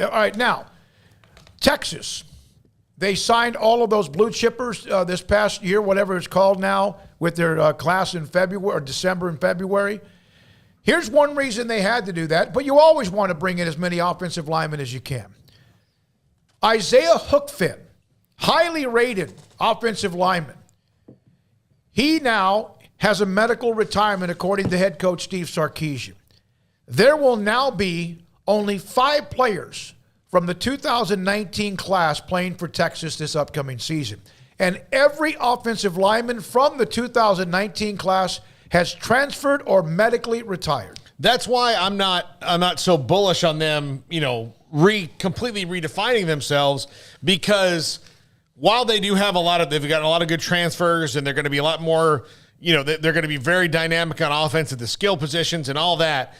All right, now, Texas. They signed all of those blue chippers this past year, whatever it's called now, with their class in February or December and February. Here's one reason they had to do that, but you always want to bring in as many offensive linemen as you can. Isaiah Hookfin, highly rated offensive lineman. He now has a medical retirement, according to head coach Steve Sarkisian. There will now be only 5 players from the 2019 class playing for Texas this upcoming season. And every offensive lineman from the 2019 class has transferred or medically retired. That's why I'm not so bullish on them, completely redefining themselves, because while they do have they've got a lot of good transfers, and they're going to be a lot more, they're going to be very dynamic on offense at the skill positions and all that.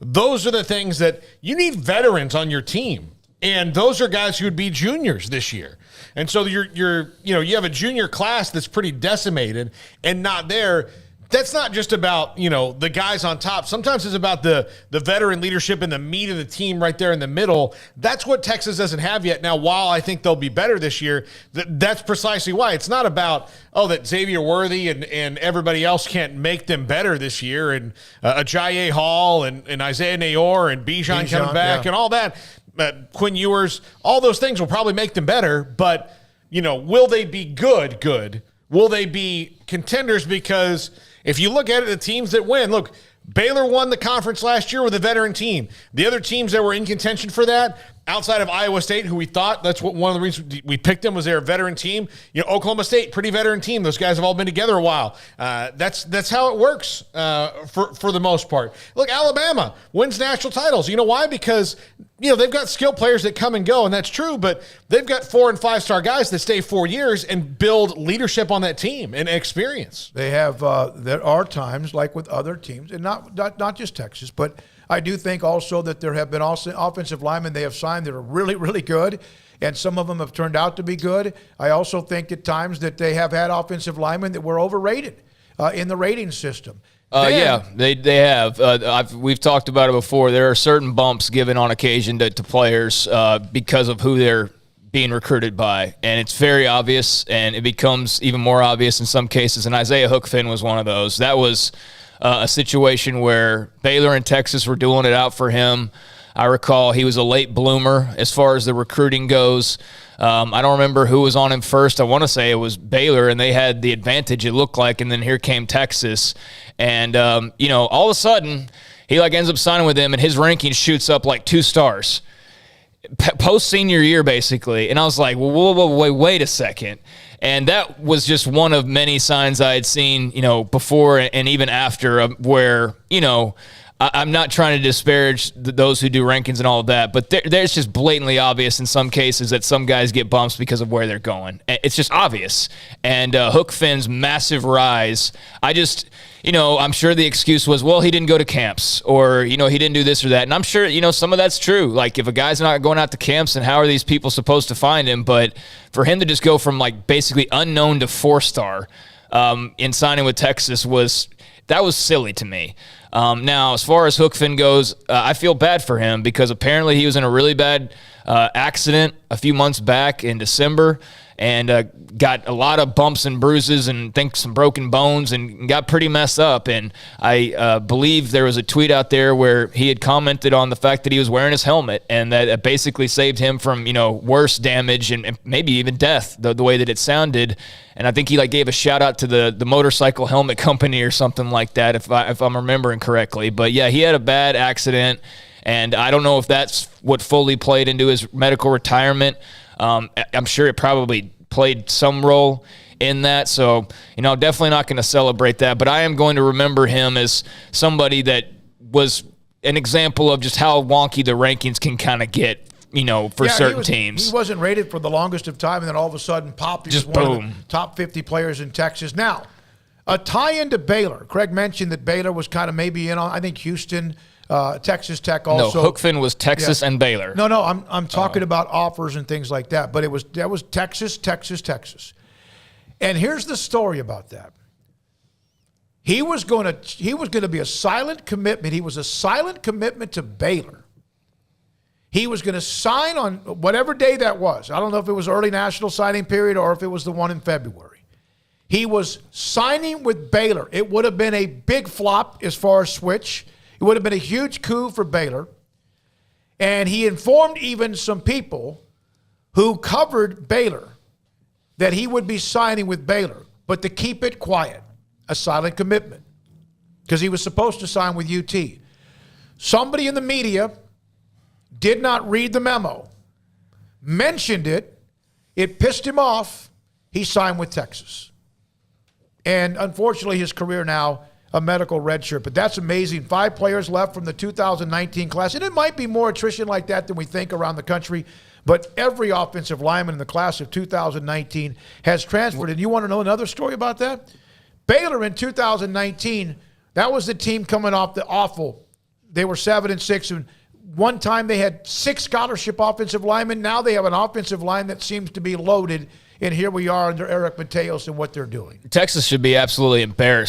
Those are the things that you need veterans on your team. And those are guys who would be juniors this year. And so you have a junior class that's pretty decimated and not there. That's not just about, the guys on top. Sometimes it's about the veteran leadership and the meat of the team right there in the middle. That's what Texas doesn't have yet. Now, while I think they'll be better this year, that's precisely why. It's not about, that Xavier Worthy and everybody else can't make them better this year, and Ajayi Hall and Isaiah Nayor and Bijan coming back and all that. Quinn Ewers, all those things will probably make them better, but, will they be good? Will they be contenders? Because if you look at it, the teams that win, look, Baylor won the conference last year with a veteran team. The other teams that were in contention for that, outside of Iowa State, who we thought, that's what one of the reasons we picked them, was they're a veteran team. Oklahoma State, pretty veteran team. Those guys have all been together a while. That's how it works for the most part. Look, Alabama wins national titles. You know why? Because they've got skilled players that come and go, and that's true, but they've got 4- and 5-star guys that stay 4 years and build leadership on that team and experience. They have, there are times, like with other teams, and not just Texas, but I do think also that there have been also offensive linemen they have signed that are really, really good, and some of them have turned out to be good. I also think at times that they have had offensive linemen that were overrated in the rating system. Yeah, they have. We've talked about it before. There are certain bumps given on occasion to players because of who they're being recruited by, and it's very obvious, and it becomes even more obvious in some cases, and Isaiah Hookfin was one of those. That was a situation where Baylor and Texas were dueling it out for him. I recall he was a late bloomer as far as the recruiting goes. I don't remember who was on him first. I want to say it was Baylor, and they had the advantage, it looked like, and then here came Texas. And, all of a sudden, he ends up signing with them, and his ranking shoots up 2 stars. Post-senior year, basically. And I was like, well, wait a second. And that was just one of many signs I had seen, before and even after, where, I'm not trying to disparage those who do rankings and all of that, but there's just blatantly obvious in some cases that some guys get bumps because of where they're going. It's just obvious. And Hookfin's massive rise, I'm sure the excuse was, well, he didn't go to camps, or, he didn't do this or that. And I'm sure, some of that's true. If a guy's not going out to camps, then how are these people supposed to find him? But for him to just go from basically unknown to 4-star in signing with Texas was silly to me. Now, as far as Hookfin goes, I feel bad for him because apparently he was in a really bad accident a few months back in December and got a lot of bumps and bruises and think some broken bones and got pretty messed up. And I believe there was a tweet out there where he had commented on the fact that he was wearing his helmet, and that basically saved him from, worse damage and maybe even death, the way that it sounded. And I think he gave a shout out to the motorcycle helmet company or something like that, if I'm remembering correctly. But yeah, he had a bad accident, and I don't know if that's what fully played into his medical retirement. I'm sure it probably played some role in that. So, definitely not going to celebrate that. But I am going to remember him as somebody that was an example of just how wonky the rankings can kind of get, for certain teams. He wasn't rated for the longest of time, and then all of a sudden, pop, he was one of the top 50 players in Texas. Now, a tie-in to Baylor. Craig mentioned that Baylor was kind of maybe in on, I think, Houston, Texas Tech also. No, Hookfin was Texas and Baylor. No, I'm talking about offers and things like that. But that was Texas. And here's the story about that. He was going to be a silent commitment. He was a silent commitment to Baylor. He was going to sign on whatever day that was. I don't know if it was early national signing period or if it was the one in February. He was signing with Baylor. It would have been a big flop as far as switch. It would have been a huge coup for Baylor. And he informed even some people who covered Baylor that he would be signing with Baylor, but to keep it quiet, a silent commitment, because he was supposed to sign with UT. Somebody in the media did not read the memo, mentioned it, it pissed him off, he signed with Texas. And unfortunately, his career now, a medical redshirt. But that's amazing. 5 players left from the 2019 class. And it might be more attrition like that than we think around the country. But every offensive lineman in the class of 2019 has transferred. And you want to know another story about that? Baylor in 2019, that was the team coming off the awful. They were 7-6. And one time they had 6 scholarship offensive linemen. Now they have an offensive line that seems to be loaded. And here we are under Eric Mateos and what they're doing. Texas should be absolutely embarrassed